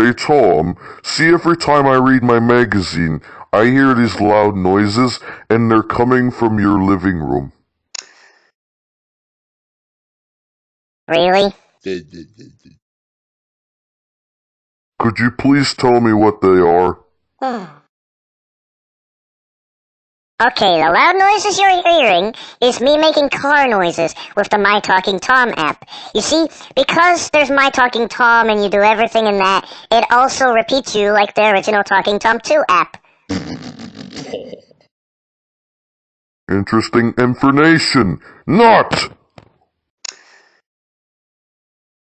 Hey Tom, see every time I read my magazine, I hear these loud noises and they're coming from your living room. Really? Could you please tell me what they are? Okay, the loud noises you're hearing is me making car noises with the My Talking Tom app. You see, because there's My Talking Tom and you do everything in that, it also repeats you like the original Talking Tom 2 app. Interesting information. Not!